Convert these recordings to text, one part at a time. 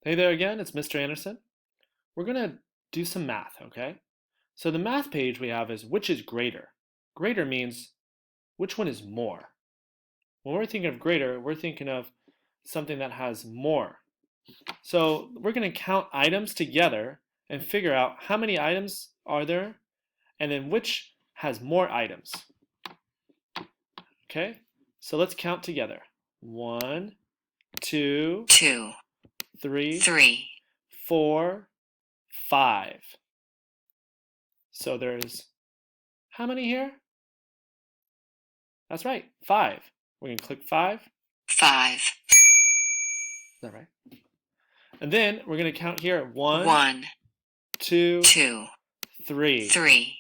Hey there again, it's Mr. Anderson. We're going to do some math, okay? So the math page we have is which is greater. Greater means which one is more. When we're thinking of greater, we're thinking of something that has more. So we're going to count items together and figure out how many items are there and then which has more items. Okay? So let's count together. 1, 2, 2, 3, 3, 4, 5. So there's how many here? That's right, 5. We're going to click 5. 5, Is that right? And then we're going to count here 1, 1, 2, 2, 3. 3,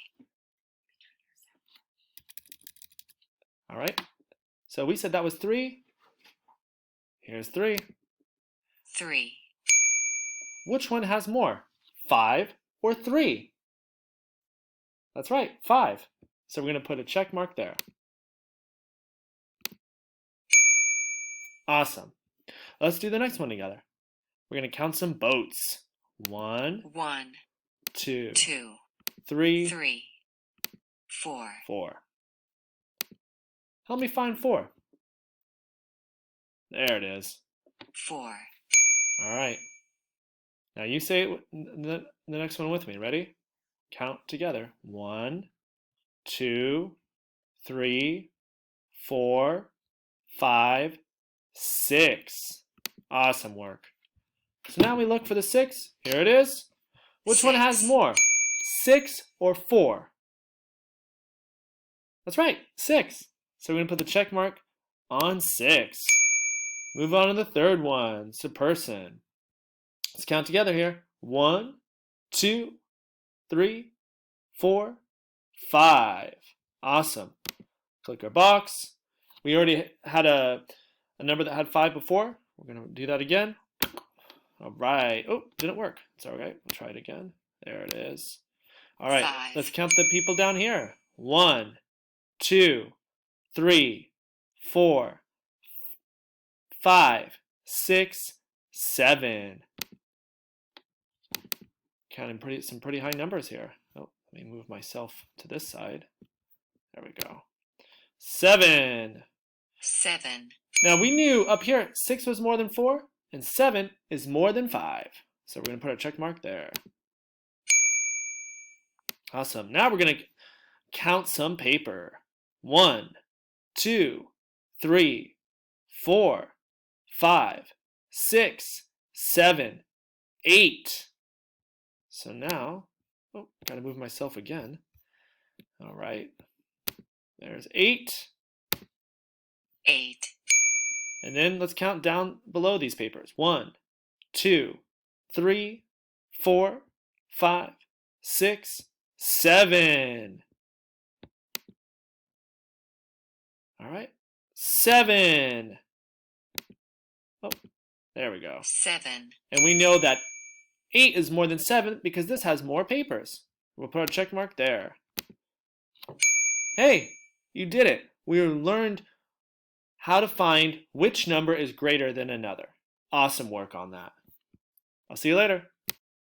All right. So we said that was 3. Here's 3. 3. Which one has more? 5 or 3? That's right, 5. So we're going to put a check mark there. Awesome. Let's do the next one together. We're going to count some boats. 1, 1, 2, 2, 3, 3, 4. 4. Help me find 4. There it is. 4. All right. Now you say the next one with me. Ready? Count together. 1, 2, 3, 4, 5, 6. Awesome work. So now we look for the 6. Here it is. Which one has 6. more? 6 or 4? That's right, 6. So we're going to put the check mark on 6. Move on to the third one. It's a person. Let's count together here. 1, 2, 3, 4, 5. Awesome. Click our box. We already had a number that had 5 before. We're going to do that again. All right. Oh, didn't work. It's all right. We'll try it again. There it is. All right. 5. Let's count the people down here. 1, 2, 3, 4, 5, 6, 7. Counting some pretty high numbers here. Oh, let me move myself to this side. There we go. 7. 7. Now we knew up here 6 was more than 4 and 7 is more than 5. So we're going to put a check mark there. Awesome. Now we're going to count some paper. 1, 2, 3, 4, 5, 6, 7, 8. So now, oh, got to move myself again. All right. There's 8. 8. And then let's count down below these papers. 1, 2, 3, 4, 5, 6, 7. All right. 7. Oh, there we go. 7. And we know that 8 is more than 7 because this has more papers. We'll put a check mark there. Hey, you did it. We learned how to find which number is greater than another. Awesome work on that. I'll see you later.